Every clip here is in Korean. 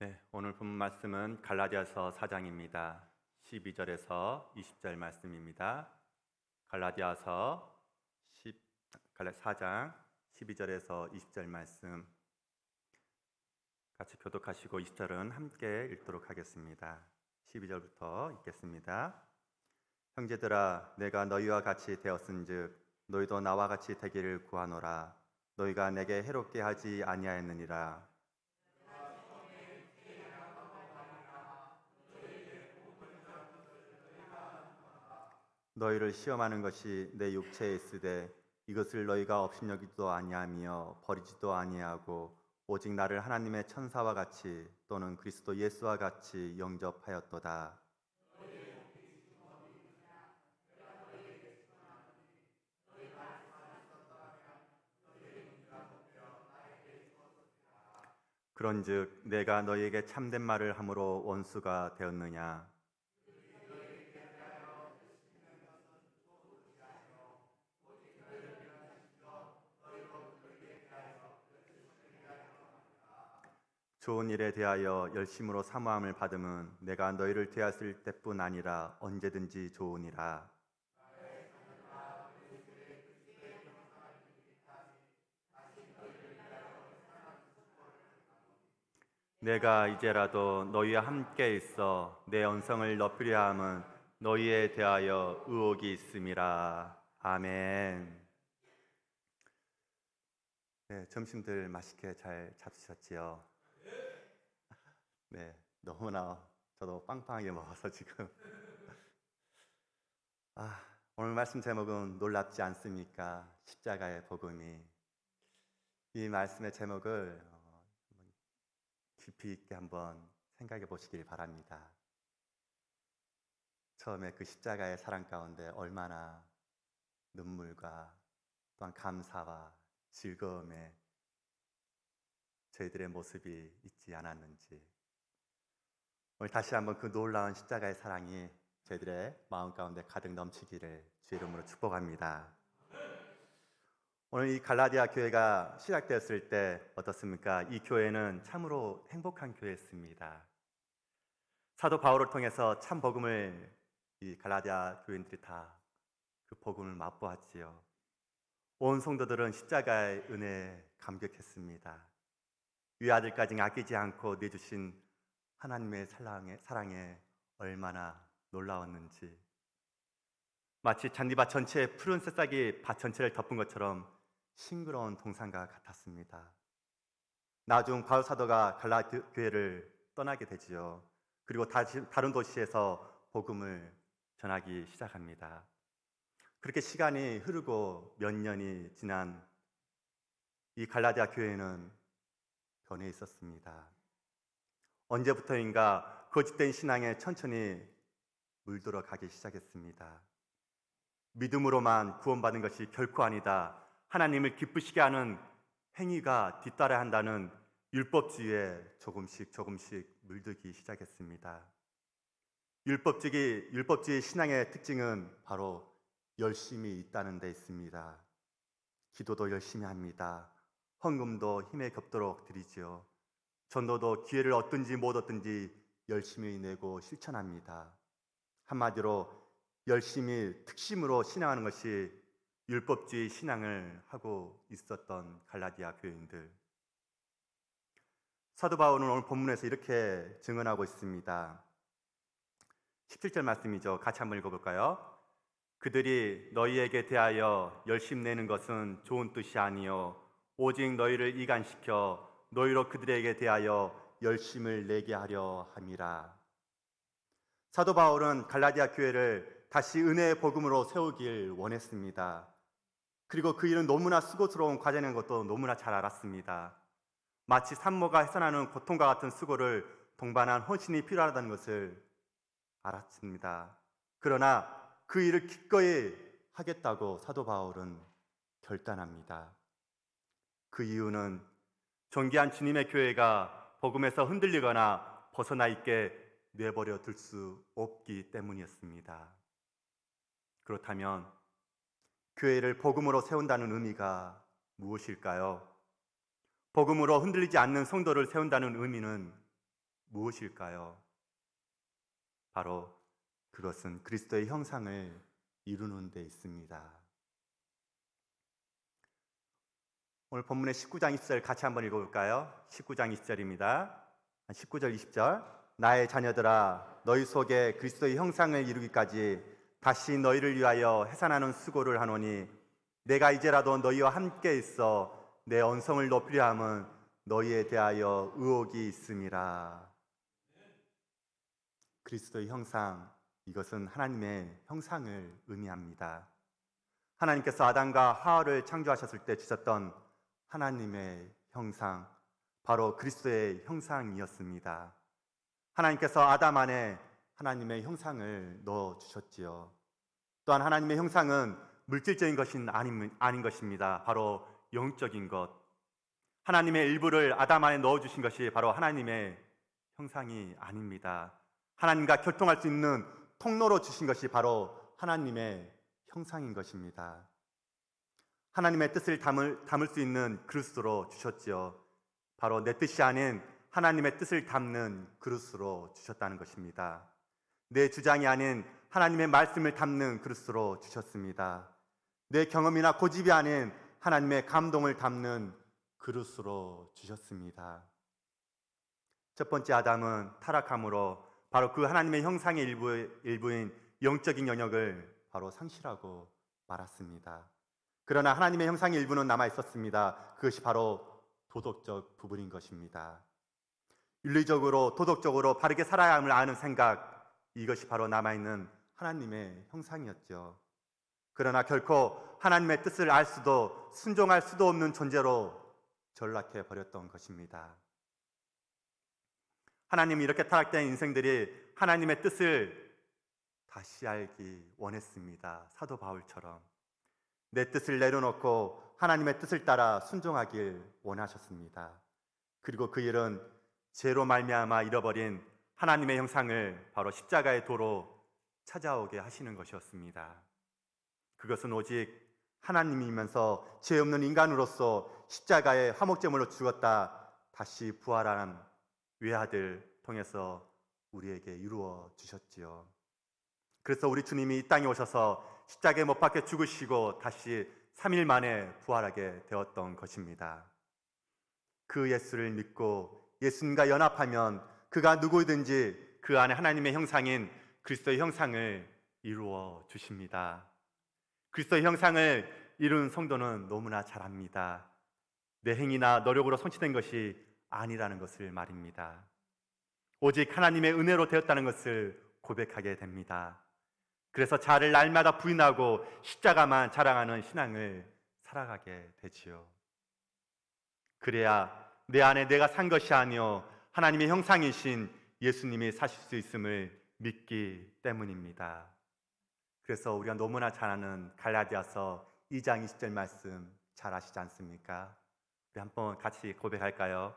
네, 오늘 본 말씀은 갈라디아서 4장입니다. 12절에서 20절 말씀입니다. 갈라디아서 4장 12절에서 20절 말씀 같이 교독하시고 20절은 함께 읽도록 하겠습니다. 12절부터 읽겠습니다. 형제들아, 내가 너희와 같이 되었은즉 너희도 나와 같이 되기를 구하노라. 너희가 내게 해롭게 하지 아니하였느니라. 너희를 시험하는 것이 내 육체에 있으되 이것을 너희가 업신여기지도 아니하며 버리지도 아니하고 오직 나를 하나님의 천사와 같이 또는 그리스도 예수와 같이 영접하였도다. 그런즉 내가 너희에게 참된 말을 함으로 원수가 되었느냐? 좋은 일에 대하여 열심으로 사모함을 받음은 내가 너희를 대하였을 때뿐 아니라 언제든지 좋으니라. 내가 이제라도 너희와 함께 있어 내 언성을 높이려 함은 너희에 대하여 의혹이 있음이라. 아멘. 네, 점심들 맛있게 잘 잡수셨지요? 네, 너무나 저도 빵빵하게 먹어서 지금 오늘 말씀 제목은 놀랍지 않습니까? 십자가의 복음이. 이 말씀의 제목을 한번 깊이 있게 한번 생각해 보시길 바랍니다. 처음에 그 십자가의 사랑 가운데 얼마나 눈물과 또한 감사와 즐거움에 저희들의 모습이 있지 않았는지, 오늘 다시 한번 그 놀라운 십자가의 사랑이 저희들의 마음 가운데 가득 넘치기를 주의 이름으로 축복합니다. 오늘 이 갈라디아 교회가 시작되었을 때 어떻습니까? 이 교회는 참으로 행복한 교회였습니다. 사도 바울을 통해서 참 복음을 이 갈라디아 교인들이 다 그 복음을 맛보았지요. 온 성도들은 십자가의 은혜에 감격했습니다. 위아들까지 아끼지 않고 내주신 하나님의 사랑에 얼마나 놀라웠는지, 마치 잔디밭 전체에 푸른 새싹이 밭 전체를 덮은 것처럼 싱그러운 동산과 같았습니다. 나중 바울 사도가 갈라디아 교회를 떠나게 되지요. 그리고 다른 도시에서 복음을 전하기 시작합니다. 그렇게 시간이 흐르고 몇 년이 지난 이 갈라디아 교회는 변해 있었습니다. 언제부터인가 거짓된 신앙에 천천히 물들어 가기 시작했습니다. 믿음으로만 구원받은 것이 결코 아니다. 하나님을 기쁘시게 하는 행위가 뒤따라야 한다는 율법주의에 조금씩 물들기 시작했습니다. 율법주의 신앙의 특징은 바로 열심이 있다는 데 있습니다. 기도도 열심히 합니다. 헌금도 힘에 겹도록 드리지요. 전도도 기회를 얻든지 못 얻든지 열심히 내고 실천합니다. 한마디로 열심히 특심으로 신앙하는 것이 율법주의 신앙을 하고 있었던 갈라디아 교인들. 사도 바울은 오늘 본문에서 이렇게 증언하고 있습니다. 17절 말씀이죠. 같이 한번 읽어볼까요? 그들이 너희에게 대하여 열심 내는 것은 좋은 뜻이 아니요 오직 너희를 이간시켜 너희로 그들에게 대하여 열심을 내게 하려 함이라. 사도 바울은 갈라디아 교회를 다시 은혜의 복음으로 세우길 원했습니다. 그리고 그 일은 너무나 수고스러운 과정인 것도 너무나 잘 알았습니다. 마치 산모가 해산하는 고통과 같은 수고를 동반한 헌신이 필요하다는 것을 알았습니다. 그러나 그 일을 기꺼이 하겠다고 사도 바울은 결단합니다. 그 이유는 존귀한 주님의 교회가 복음에서 흔들리거나 벗어나 있게 내버려 둘 수 없기 때문이었습니다. 그렇다면 교회를 복음으로 세운다는 의미가 무엇일까요? 복음으로 흔들리지 않는 성도를 세운다는 의미는 무엇일까요? 바로 그것은 그리스도의 형상을 이루는 데 있습니다. 오늘 본문의 19장 20절 같이 한번 읽어볼까요? 19장 20절입니다. 19절 20절 나의 자녀들아 너희 속에 그리스도의 형상을 이루기까지 다시 너희를 위하여 해산하는 수고를 하노니 내가 이제라도 너희와 함께 있어 내 언성을 높이려 함은 너희에 대하여 의혹이 있음이라. 그리스도의 형상, 이것은 하나님의 형상을 의미합니다. 하나님께서 아담과 하와를 창조하셨을 때 주셨던 하나님의 형상, 바로 그리스도의 형상이었습니다. 하나님께서 아담 안에 하나님의 형상을 넣어주셨지요. 또한 하나님의 형상은 물질적인 것이 아닌 것입니다. 바로 영적인 것. 하나님의 일부를 아담 안에 넣어주신 것이 바로 하나님의 형상이 아닙니다. 하나님과 교통할 수 있는 통로로 주신 것이 바로 하나님의 형상인 것입니다. 하나님의 뜻을 담을 수 있는 그릇으로 주셨지요. 바로 내 뜻이 아닌 하나님의 뜻을 담는 그릇으로 주셨다는 것입니다. 내 주장이 아닌 하나님의 말씀을 담는 그릇으로 주셨습니다. 내 경험이나 고집이 아닌 하나님의 감동을 담는 그릇으로 주셨습니다. 첫 번째 아담은 타락함으로 바로 그 하나님의 형상의 일부인 영적인 영역을 바로 상실하고 말았습니다. 그러나 하나님의 형상의 일부는 남아 있었습니다. 그것이 바로 도덕적 부분인 것입니다. 윤리적으로 도덕적으로 바르게 살아야 함을 아는 생각, 이것이 바로 남아있는 하나님의 형상이었죠. 그러나 결코 하나님의 뜻을 알 수도 순종할 수도 없는 존재로 전락해 버렸던 것입니다. 하나님이 이렇게 타락된 인생들이 하나님의 뜻을 다시 알기 원했습니다. 사도 바울처럼 내 뜻을 내려놓고 하나님의 뜻을 따라 순종하길 원하셨습니다. 그리고 그 일은 죄로 말미암아 잃어버린 하나님의 형상을 바로 십자가의 도로 찾아오게 하시는 것이었습니다. 그것은 오직 하나님이면서 죄 없는 인간으로서 십자가의 화목제물로 죽었다 다시 부활한 외아들 통해서 우리에게 이루어 주셨지요. 그래서 우리 주님이 이 땅에 오셔서 십자가에 못 박혀 죽으시고 다시 3일 만에 부활하게 되었던 것입니다. 그 예수를 믿고 예수님과 연합하면 그가 누구든지 그 안에 하나님의 형상인 그리스도의 형상을 이루어 주십니다. 그리스도의 형상을 이룬 성도는 너무나 잘 압니다. 내 행위나 노력으로 성취된 것이 아니라는 것을 말입니다. 오직 하나님의 은혜로 되었다는 것을 고백하게 됩니다. 그래서 자를 날마다 부인하고 십자가만 자랑하는 신앙을 살아가게 되지요. 그래야 내 안에 내가 산 것이 아니요 하나님의 형상이신 예수님이 사실 수 있음을 믿기 때문입니다. 그래서 우리가 너무나 잘 아는 갈라디아서 2장 20절 말씀 잘 아시지 않습니까? 우리 한번 같이 고백할까요?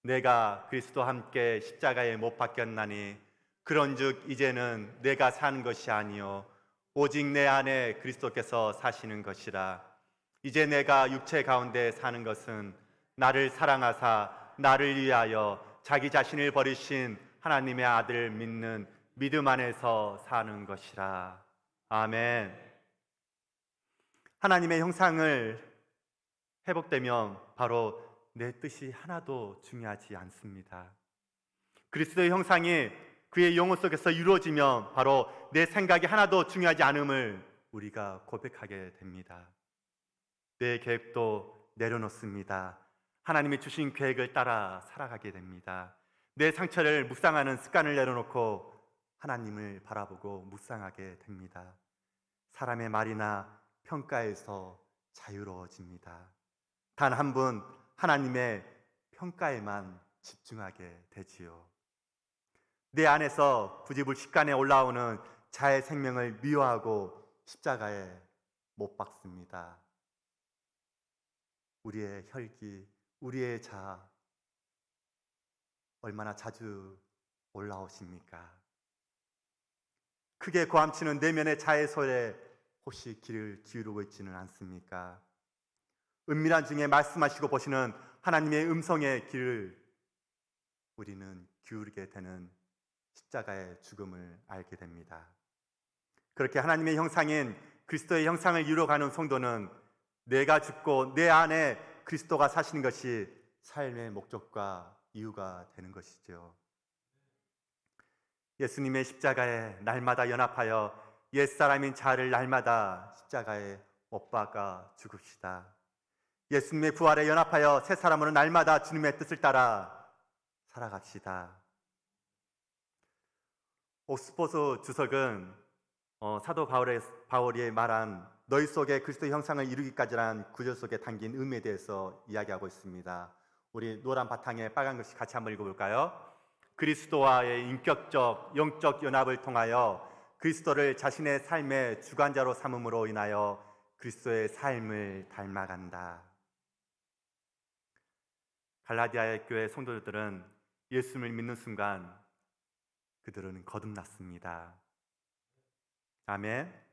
내가 그리스도와 함께 십자가에 못 박혔나니 그런즉 이제는 내가 사는 것이 아니요 오직 내 안에 그리스도께서 사시는 것이라. 이제 내가 육체 가운데 사는 것은 나를 사랑하사 나를 위하여 자기 자신을 버리신 하나님의 아들을 믿는 믿음 안에서 사는 것이라. 아멘. 하나님의 형상을 회복되면 바로 내 뜻이 하나도 중요하지 않습니다. 그리스도의 형상이 그의 영혼 속에서 이루어지면 바로 내 생각이 하나도 중요하지 않음을 우리가 고백하게 됩니다. 내 계획도 내려놓습니다. 하나님이 주신 계획을 따라 살아가게 됩니다. 내 상처를 묵상하는 습관을 내려놓고 하나님을 바라보고 묵상하게 됩니다. 사람의 말이나 평가에서 자유로워집니다. 단 한 분 하나님의 평가에만 집중하게 되지요. 내 안에서 부지불식간에 올라오는 자의 생명을 미워하고 십자가에 못 박습니다. 우리의 혈기, 우리의 자아 얼마나 자주 올라오십니까? 크게 고함치는 내면의 자의 소리에 혹시 귀를 기울이고 있지는 않습니까? 은밀한 중에 말씀하시고 보시는 하나님의 음성의 귀를 우리는 기울이게 되는 십자가의 죽음을 알게 됩니다. 그렇게 하나님의 형상인 그리스도의 형상을 이루어가는 성도는 내가 죽고 내 안에 그리스도가 사시는 것이 삶의 목적과 이유가 되는 것이죠. 예수님의 십자가에 날마다 연합하여 옛사람인 자를 날마다 십자가에 못 박아 죽읍시다. 예수님의 부활에 연합하여 새 사람으로 날마다 주님의 뜻을 따라 살아갑시다. 옥스퍼드 주석은 사도 바울이 말한 너희 속에 그리스도 형상을 이루기까지란 구절 속에 담긴 의미에 대해서 이야기하고 있습니다. 우리 노란 바탕에 빨간 글씨 같이 한번 읽어볼까요? 그리스도와의 인격적 영적 연합을 통하여 그리스도를 자신의 삶의 주관자로 삼음으로 인하여 그리스도의 삶을 닮아간다. 갈라디아의 교회 성도들은 예수님을 믿는 순간 그들은 거듭났습니다. 아멘.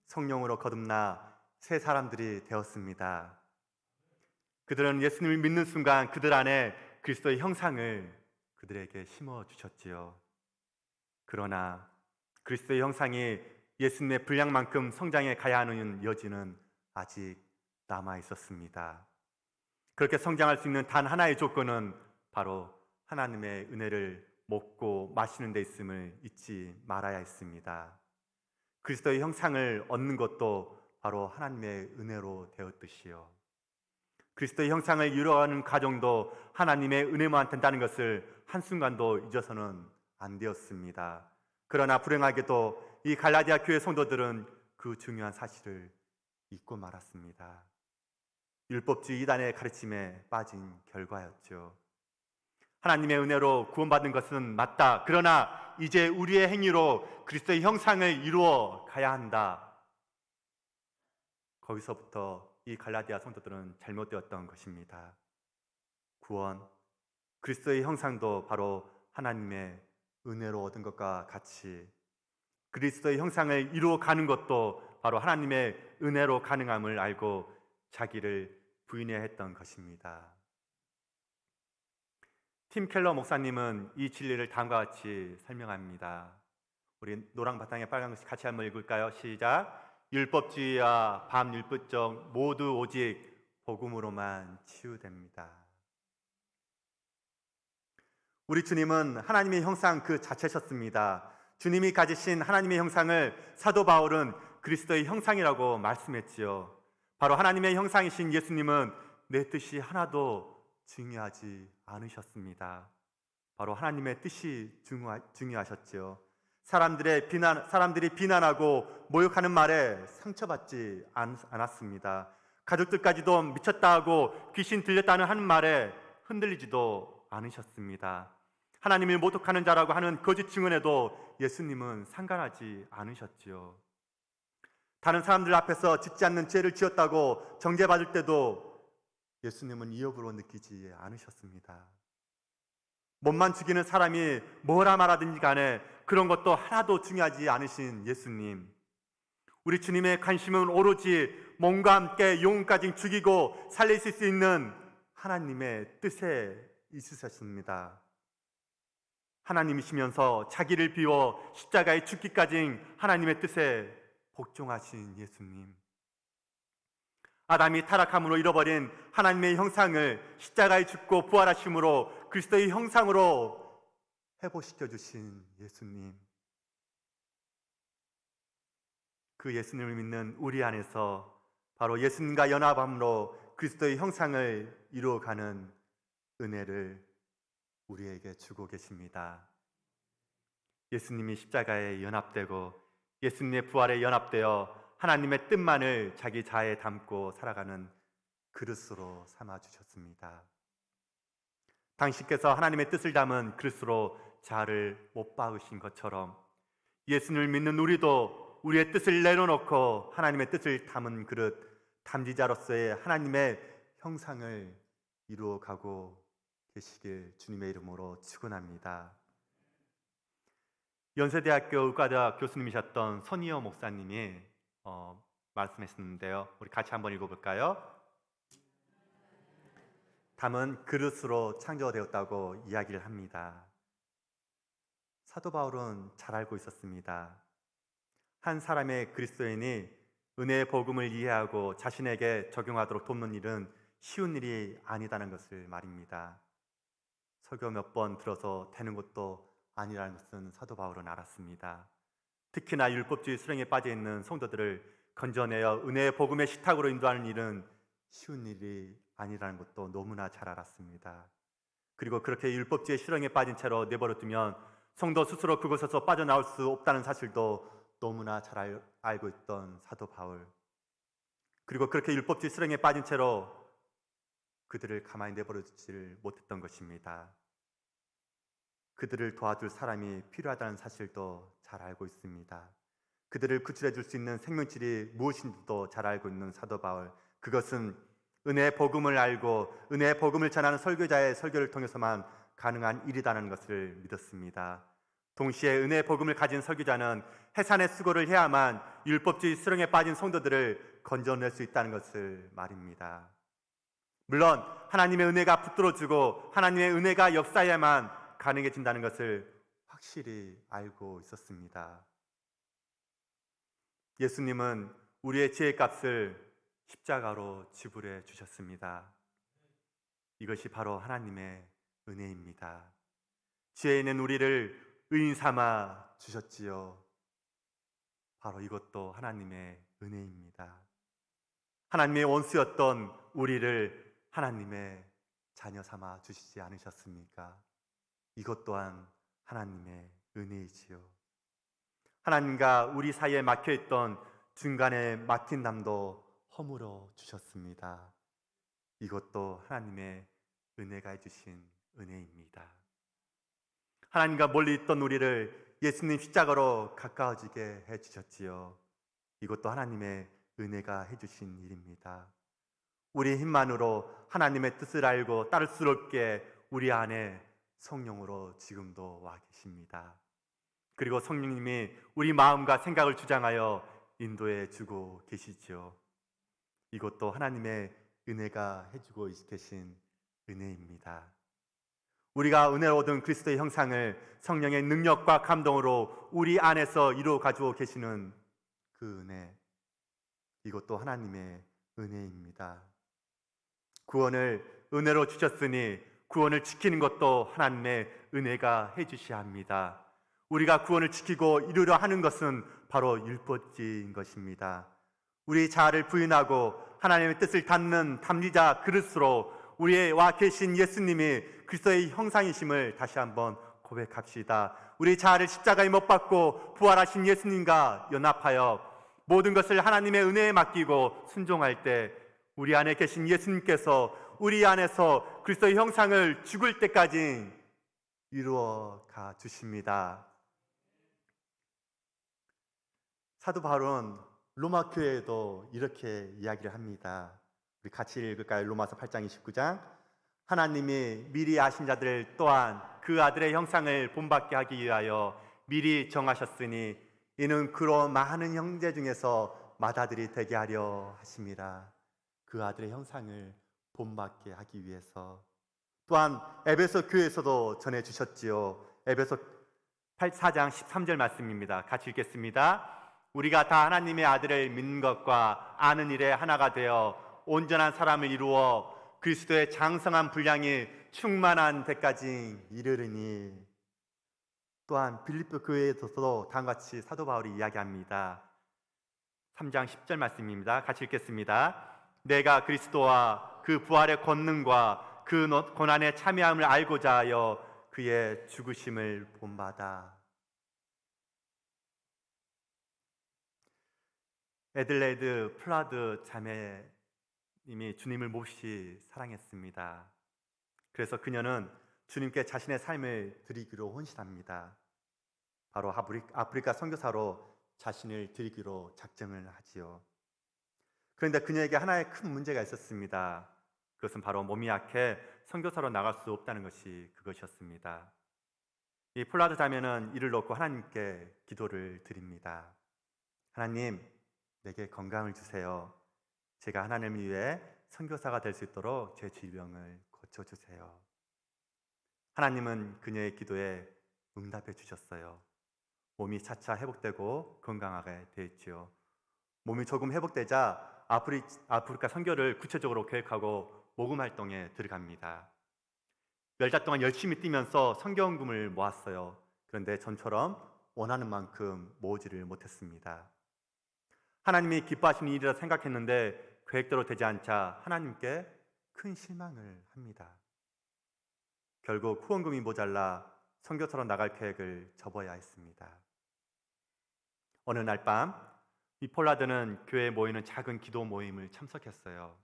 성령으로 거듭나 새 사람들이 되었습니다. 그들은 예수님을 믿는 순간 그들 안에 그리스도의 형상을 그들에게 심어 주셨지요. 그러나 그리스도의 형상이 예수님의 분량만큼 성장해 가야 하는 여지는 아직 남아 있었습니다. 그렇게 성장할 수 있는 단 하나의 조건은 바로 하나님의 은혜를 먹고 마시는 데 있음을 잊지 말아야 했습니다. 그리스도의 형상을 얻는 것도 바로 하나님의 은혜로 되었듯이요. 그리스도의 형상을 이루어가는 과정도 하나님의 은혜만 된다는 것을 한순간도 잊어서는 안 되었습니다. 그러나 불행하게도 이 갈라디아 교회 성도들은 그 중요한 사실을 잊고 말았습니다. 율법주의 이단의 가르침에 빠진 결과였죠. 하나님의 은혜로 구원받는 것은 맞다. 그러나 이제 우리의 행위로 그리스도의 형상을 이루어 가야 한다. 거기서부터 이 갈라디아 성도들은 잘못되었던 것입니다. 구원, 그리스도의 형상도 바로 하나님의 은혜로 얻은 것과 같이 그리스도의 형상을 이루어 가는 것도 바로 하나님의 은혜로 가능함을 알고 자기를 부인해야 했던 것입니다. 팀 켈러 목사님은 이 진리를 다음과 같이 설명합니다. 우리 노랑 바탕에 빨간 글씨 같이 한번 읽을까요? 시작. 율법주의와 반율법적 모두 오직 복음으로만 치유됩니다. 우리 주님은 하나님의 형상 그 자체셨습니다. 주님이 가지신 하나님의 형상을 사도 바울은 그리스도의 형상이라고 말씀했지요. 바로 하나님의 형상이신 예수님은 내 뜻이 하나도 중요하지 않으셨습니다. 바로 하나님의 뜻이 중요하셨지요. 사람들이 비난하고 모욕하는 말에 상처받지 않았습니다. 가족들까지도 미쳤다 하고 귀신 들렸다는 하는 말에 흔들리지도 않으셨습니다. 하나님을 모독하는 자라고 하는 거짓 증언에도 예수님은 상관하지 않으셨지요. 다른 사람들 앞에서 짓지 않는 죄를 지었다고 정죄받을 때도 예수님은 이업으로 느끼지 않으셨습니다. 몸만 죽이는 사람이 뭐라 말하든지 간에 그런 것도 하나도 중요하지 않으신 예수님. 우리 주님의 관심은 오로지 몸과 함께 영혼까지 죽이고 살리실 수 있는 하나님의 뜻에 있으셨습니다. 하나님이시면서 자기를 비워 십자가에 죽기까지 하나님의 뜻에 복종하신 예수님. 아담이 타락함으로 잃어버린 하나님의 형상을 십자가에 죽고 부활하심으로 그리스도의 형상으로 회복시켜 주신 예수님. 그 예수님을 믿는 우리 안에서 바로 예수님과 연합함으로 그리스도의 형상을 이루어가는 은혜를 우리에게 주고 계십니다. 예수님이 십자가에 연합되고 예수님의 부활에 연합되어 하나님의 뜻만을 자기 자아에 담고 살아가는 그릇으로 삼아 주셨습니다. 당신께서 하나님의 뜻을 담은 그릇으로 자아를 못 박으신 것처럼 예수님을 믿는 우리도 우리의 뜻을 내려놓고 하나님의 뜻을 담은 그릇, 담지자로서의 하나님의 형상을 이루어가고 계시길 주님의 이름으로 축원합니다. 연세대학교 의과대학 교수님이셨던 손희호 목사님이 말씀하셨는데요. 우리 같이 한번 읽어볼까요? 담은 그릇으로 창조되었다고 이야기를 합니다. 사도 바울은 잘 알고 있었습니다. 한 사람의 그리스도인이 은혜의 복음을 이해하고 자신에게 적용하도록 돕는 일은 쉬운 일이 아니다는 것을 말입니다. 설교 몇 번 들어서 되는 것도 아니라는 것은 사도 바울은 알았습니다. 특히나 율법주의 수령에 빠져 있는 성도들을 건져내어 은혜의 복음의 식탁으로 인도하는 일은 쉬운 일이 아니라는 것도 너무나 잘 알았습니다. 그리고 그렇게 율법주의 수령에 빠진 채로 내버려 두면 성도 스스로 그곳에서 빠져나올 수 없다는 사실도 너무나 잘 알고 있던 사도 바울. 그리고 그렇게 율법주의 수령에 빠진 채로 그들을 가만히 내버려 두지를 못했던 것입니다. 그들을 도와줄 사람이 필요하다는 사실도 잘 알고 있습니다. 그들을 구출해 줄 수 있는 생명줄이 무엇인지도 잘 알고 있는 사도 바울. 그것은 은혜의 복음을 알고 은혜의 복음을 전하는 설교자의 설교를 통해서만 가능한 일이라는 것을 믿었습니다. 동시에 은혜의 복음을 가진 설교자는 해산의 수고를 해야만 율법주의 수령에 빠진 성도들을 건져낼 수 있다는 것을 말입니다. 물론 하나님의 은혜가 붙들어주고 하나님의 은혜가 역사해야만 가능해진다는 것을 확실히 알고 있었습니다. 예수님은 우리의 죄값을 십자가로 지불해 주셨습니다. 이것이 바로 하나님의 은혜입니다. 죄에 있는 우리를 의인 삼아 주셨지요. 바로 이것도 하나님의 은혜입니다. 하나님의 원수였던 우리를 하나님의 자녀 삼아 주시지 않으셨습니까? 이것 또한 하나님의 은혜이지요. 하나님과 우리 사이에 막혀있던 중간에 막힌 담도 허물어 주셨습니다. 이것도 하나님의 은혜가 해주신 은혜입니다. 하나님과 멀리 있던 우리를 예수님 십자가로 가까워지게 해주셨지요. 이것도 하나님의 은혜가 해주신 일입니다. 우리 힘만으로 하나님의 뜻을 알고 따를 수 없게 우리 안에 성령으로 지금도 와 계십니다. 그리고 성령님이 우리 마음과 생각을 주장하여 인도해 주고 계시죠. 이것도 하나님의 은혜가 해주고 계신 은혜입니다. 우리가 은혜로 얻은 그리스도의 형상을 성령의 능력과 감동으로 우리 안에서 이루어 가지고 계시는 그 은혜, 이것도 하나님의 은혜입니다. 구원을 은혜로 주셨으니 구원을 지키는 것도 하나님의 은혜가 해주셔야 합니다. 우리가 구원을 지키고 이루려 하는 것은 바로 율법주의인 것입니다. 우리 자아를 부인하고 하나님의 뜻을 닫는 담리자 그릇으로 우리의 와 계신 예수님이 그리스도의 형상이심을 다시 한번 고백합시다. 우리 자아를 십자가에 못 박고 부활하신 예수님과 연합하여 모든 것을 하나님의 은혜에 맡기고 순종할 때 우리 안에 계신 예수님께서 우리 안에서 그리스도의 형상을 죽을 때까지 이루어 가 주십니다. 사도 바울은 로마 교회에도 이렇게 이야기를 합니다. 우리 같이 읽을까요? 로마서 8장 29장. 하나님이 미리 아신 자들 또한 그 아들의 형상을 본받게 하기 위하여 미리 정하셨으니 이는 그로 많은 형제 중에서 맏아들이 되게 하려 하심이라. 그 아들의 형상을 본받게 하기 위해서. 또한 에베소 교회에서도 전해주셨지요. 에베소 4장 13절 말씀입니다. 같이 읽겠습니다. 우리가 다 하나님의 아들을 믿는 것과 아는 일에 하나가 되어 온전한 사람을 이루어 그리스도의 장성한 분량이 충만한 데까지 이르르니. 또한 빌립보 교회에서도 다음과 같이 사도 바울이 이야기합니다. 3장 10절 말씀입니다. 같이 읽겠습니다. 내가 그리스도와 그 부활의 권능과 그 고난의 참여함을 알고자 하여 그의 죽으심을 본받아. 애들레이드 플라드 자매님이 주님을 몹시 사랑했습니다. 그래서 그녀는 주님께 자신의 삶을 드리기로 헌신합니다. 바로 아프리카 선교사로 자신을 드리기로 작정을 하지요. 그런데 그녀에게 하나의 큰 문제가 있었습니다. 그것은 바로 몸이 약해 선교사로 나갈 수 없다는 것이 그것이었습니다. 이 폴라드 자매는 이를 놓고 하나님께 기도를 드립니다. 하나님, 내게 건강을 주세요. 제가 하나님을 위해 선교사가 될 수 있도록 제 질병을 고쳐주세요. 하나님은 그녀의 기도에 응답해 주셨어요. 몸이 차차 회복되고 건강하게 되었지요. 몸이 조금 회복되자 아프리카 선교를 구체적으로 계획하고 모금 활동에 들어갑니다. 10달 동안 열심히 뛰면서 선교원금을 모았어요. 그런데 전처럼 원하는 만큼 모으지를 못했습니다. 하나님이 기뻐하시는 일이라 생각했는데 계획대로 되지 않자 하나님께 큰 실망을 합니다. 결국 후원금이 모자라 선교사로 나갈 계획을 접어야 했습니다. 어느 날 밤, 이 폴라드는 교회에 모이는 작은 기도 모임을 참석했어요.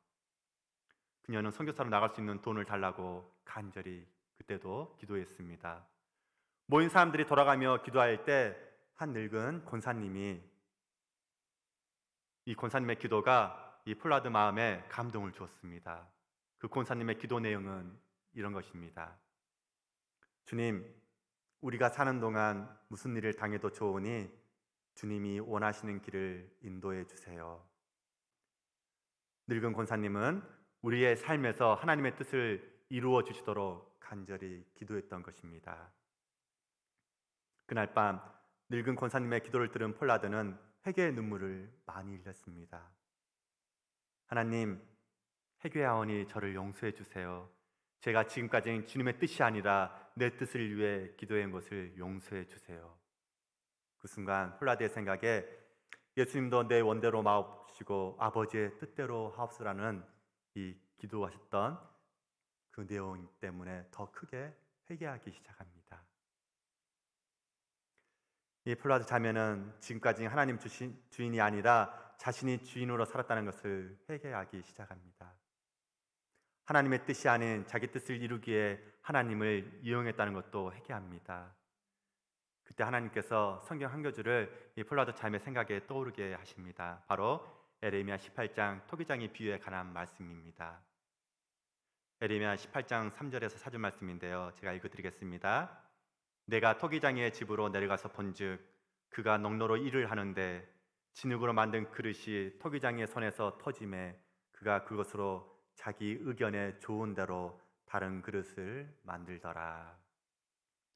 그녀는 선교사로 나갈 수 있는 돈을 달라고 간절히 그때도 기도했습니다. 모인 사람들이 돌아가며 기도할 때 한 늙은 권사님이 이 권사님의 기도가 이 폴라드 마음에 감동을 주었습니다. 그 권사님의 기도 내용은 이런 것입니다. 주님, 우리가 사는 동안 무슨 일을 당해도 좋으니 주님이 원하시는 길을 인도해 주세요. 늙은 권사님은 우리의 삶에서 하나님의 뜻을 이루어 주시도록 간절히 기도했던 것입니다. 그날 밤 늙은 권사님의 기도를 들은 폴라드는 회개의 눈물을 많이 흘렸습니다. 하나님, 회개하오니 저를 용서해 주세요. 제가 지금까지 주님의 뜻이 아니라 내 뜻을 위해 기도한 것을 용서해 주세요. 그 순간 폴라드의 생각에 예수님도 내 원대로 마옵시고 아버지의 뜻대로 하옵소라는 이 기도하셨던 그 내용 때문에 더 크게 회개하기 시작합니다. 이 폴라드 자매는 지금까지 하나님 주인이 아니라 자신이 주인으로 살았다는 것을 회개하기 시작합니다. 하나님의 뜻이 아닌 자기 뜻을 이루기에 하나님을 이용했다는 것도 회개합니다. 그때 하나님께서 성경 한 교주를 이 폴라드 자매 생각에 떠오르게 하십니다. 바로 에레미야 18장 토기장이 비유에 관한 말씀입니다. 에레미야 18장 3절에서 4절 말씀인데요. 제가 읽어드리겠습니다. 내가 토기장이의 집으로 내려가서 본즉 그가 농로로 일을 하는데 진흙으로 만든 그릇이 토기장이의 손에서 터짐에 그가 그것으로 자기 의견에 좋은 대로 다른 그릇을 만들더라.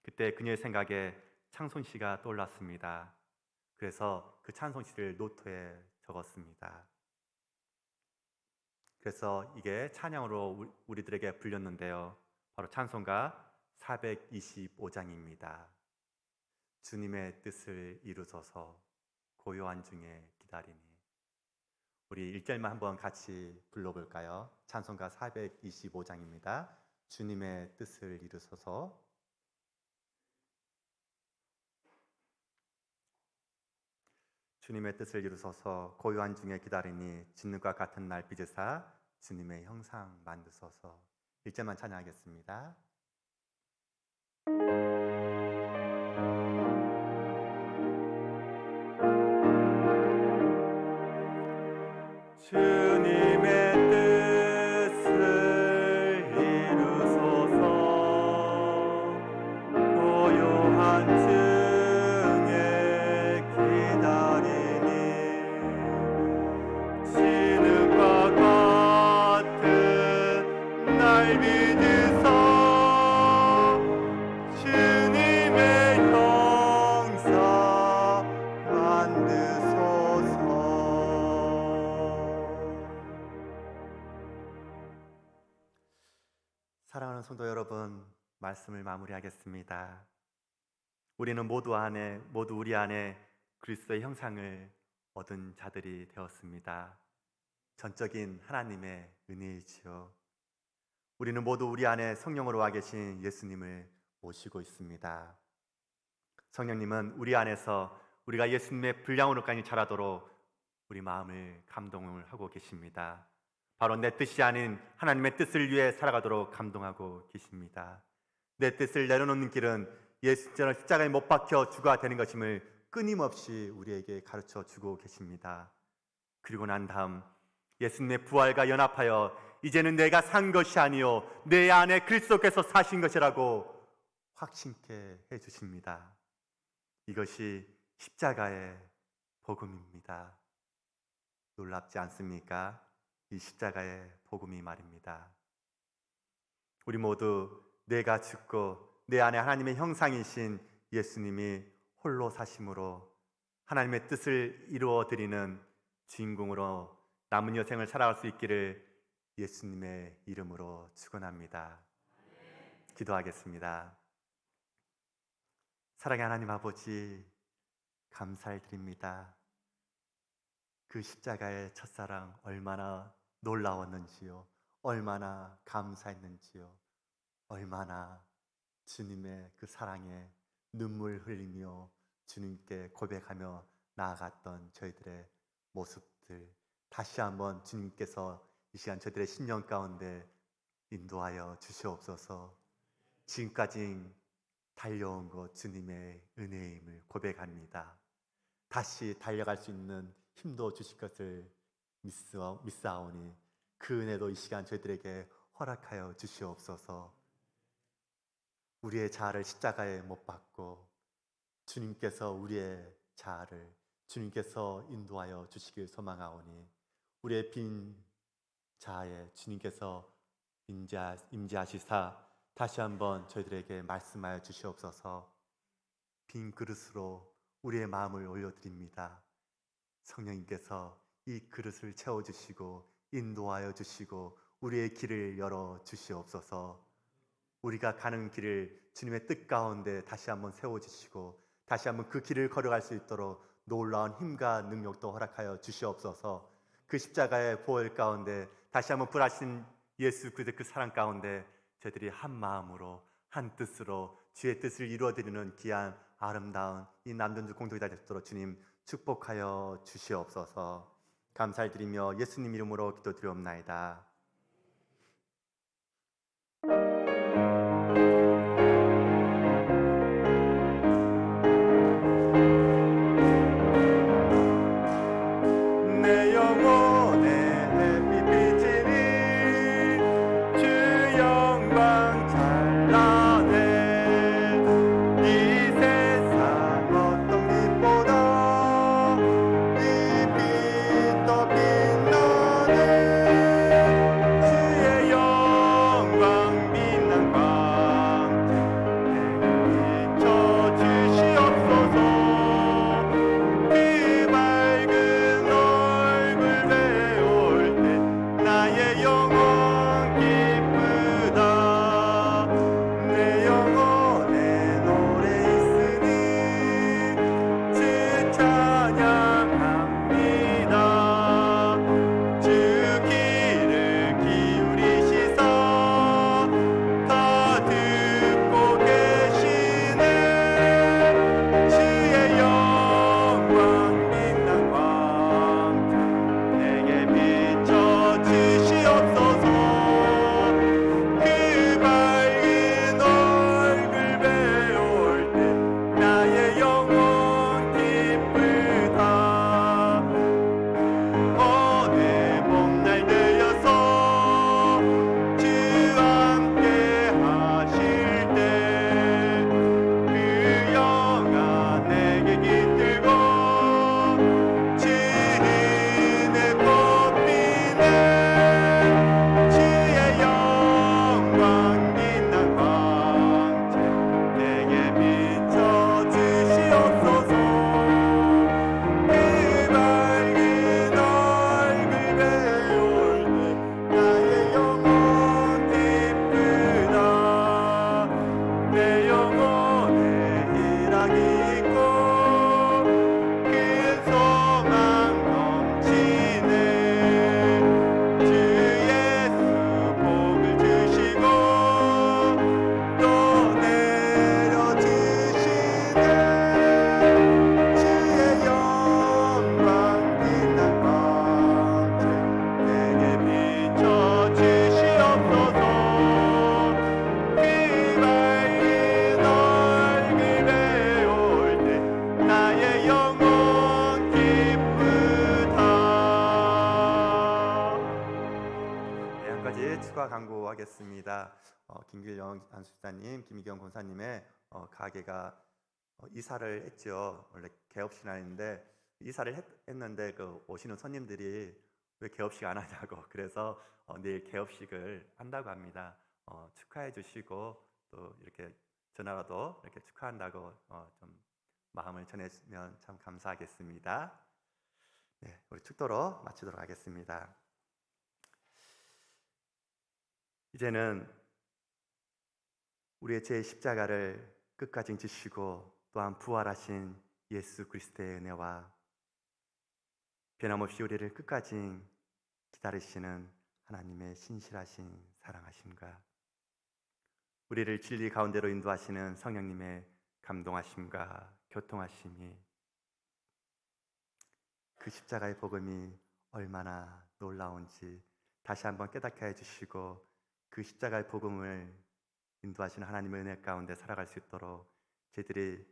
그때 그녀의 생각에 찬송시가 떠올랐습니다. 그래서 그 찬송시를 노트에 적었습니다. 그래서 이게 찬양으로 우리들에게 불렸는데요. 바로 찬송가 425장입니다. 주님의 뜻을 이루소서 고요한 중에 기다리니. 우리 1절만 한번 같이 불러볼까요? 찬송가 425장입니다. 주님의 뜻을 이루소서. 주님의 뜻을 이루소서 고요한 중에 기다리니 진흙과 같은 날 빚으사 주님의 형상 만드소서. 1절만 찬양하겠습니다. 주님의 뜻을 이루소서 고요한 중에 기다리니 진흙과 같은 날 믿으사 주님의 형상 만드소서. 사랑하는 성도 여러분, 말씀을 마무리하겠습니다. 우리는 모두 우리 안에 그리스도의 형상을 얻은 자들이 되었습니다. 전적인 하나님의 은혜이지요. 우리는 모두 우리 안에 성령으로 와 계신 예수님을 모시고 있습니다. 성령님은 우리 안에서 우리가 예수님의 분량으로까지 자라도록 우리 마음을 감동을 하고 계십니다. 바로 내 뜻이 아닌 하나님의 뜻을 위해 살아가도록 감동하고 계십니다. 내 뜻을 내려놓는 길은 예수님처럼 십자가에 못 박혀 죽어야 되는 것임을 끊임없이 우리에게 가르쳐 주고 계십니다. 그리고 난 다음 예수님의 부활과 연합하여 이제는 내가 산 것이 아니요 내 안에 그리스도께서 사신 것이라고 확신케 해주십니다. 이것이 십자가의 복음입니다. 놀랍지 않습니까? 이 십자가의 복음이 말입니다. 우리 모두 내가 죽고 내 안에 하나님의 형상이신 예수님이 홀로 사심으로 하나님의 뜻을 이루어 드리는 주인공으로 남은 여생을 살아갈 수 있기를 예수님의 이름으로 축원합니다. 기도하겠습니다. 사랑의 하나님 아버지, 감사를 드립니다. 그 십자가의 첫사랑 얼마나 놀라웠는지요, 얼마나 감사했는지요, 얼마나 주님의 그 사랑에 눈물 흘리며 주님께 고백하며 나아갔던 저희들의 모습들, 다시 한번 주님께서 이 시간 저희들의 심령 가운데 인도하여 주시옵소서. 지금까지 달려온 것 주님의 은혜임을 고백합니다. 다시 달려갈 수 있는 힘도 주실 것을 믿사오니 그 은혜도 이 시간 저희들에게 허락하여 주시옵소서. 우리의 자아를 십자가에 못 박고 주님께서 우리의 자아를 주님께서 인도하여 주시길 소망하오니 우리의 빈 자아에 주님께서 임재하시사 다시 한번 저희들에게 말씀하여 주시옵소서. 빈 그릇으로 우리의 마음을 올려드립니다. 성령님께서 이 그릇을 채워주시고 인도하여 주시고 우리의 길을 열어 주시옵소서. 우리가 가는 길을 주님의 뜻 가운데 다시 한번 세워주시고 다시 한번 그 길을 걸어갈 수 있도록 놀라운 힘과 능력도 허락하여 주시옵소서. 그 십자가의 보혈 가운데 다시 한번 부활하신 예수 그리스도의 그 사랑 가운데 저희들이 한 마음으로 한 뜻으로 주의 뜻을 이루어드리는 귀한 아름다운 이 남전주 공동이 다 되도록 주님 축복하여 주시옵소서. 감사를 드리며 예수님 이름으로 기도드리옵나이다. 내 영혼의 햇빛이 주 영광 찬란해. 이 세상 어떤 빛보다 이 빛 더 빛나네. 주의 영광 빛난 광 비춰 주시옵소서. 그 밝은 얼굴 배울 때 나의 영혼 기쁘다. 내 영혼에 노래 있으니 주 찬양합니다. 주 귀를 기울이시사 다 듣고 계시네. 주의 영광 빛난 광 내게 비춰 주시옵소서. 그 밝은 얼굴 배울 때 나의 영혼 기쁘다. 오늘 봄날 되어서 주 함께 하실 때 그 영화 내게 깃들고 주 은혜 꽃피네. 주의 영광 빛난 광채 내게 비춰 주시옵소서. 그 밝은 얼굴 배울 때 나의 영혼 기쁘다. 내 영혼에 희락이 있고 큰 소망 넘치네. 주 예수 복을 주시고 또 내려주시네. 주의 영광 빛난 광채 내게 비춰 주시옵소서. 그 밝은 얼굴 배울 때 나의 영혼 기쁘다. 네, 한 가지 추가 광고하겠습니다. 김길영 안수사님, 김희경 권사님의 가게가 이사를 했죠. 원래 개업신앙인데 이사를 했는데 그 오시는 손님들이 왜 개업식 안 하냐고 그래서 내일 개업식을 한다고 합니다. 축하해 주시고 또 이렇게 전화로도 이렇게 축하한다고 좀 마음을 전해주면 참 감사하겠습니다. 네, 우리 축도로 마치도록 하겠습니다. 이제는 우리의 제 십자가를 끝까지 지시고 또한 부활하신 예수 그리스도의 은혜와 변함없이 우리를 끝까지 기다리시는 하나님의 신실하신 사랑하심과 우리를 진리 가운데로 인도하시는 성령님의 감동하심과 교통하심이 그 십자가의 복음이 얼마나 놀라운지 다시 한번 깨닫게 해주시고 그 십자가의 복음을 인도하시는 하나님의 은혜 가운데 살아갈 수 있도록 저희들이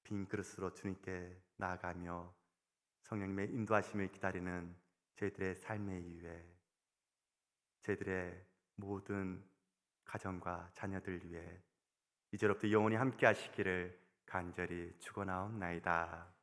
빈 그릇으로 주님께 나아가며 성령님의 인도하심을 기다리는 저희들의 삶의 이유에 저희들의 모든 가정과 자녀들 위해 이제로부터 영원히 함께 하시기를 간절히 축원하옵나이다.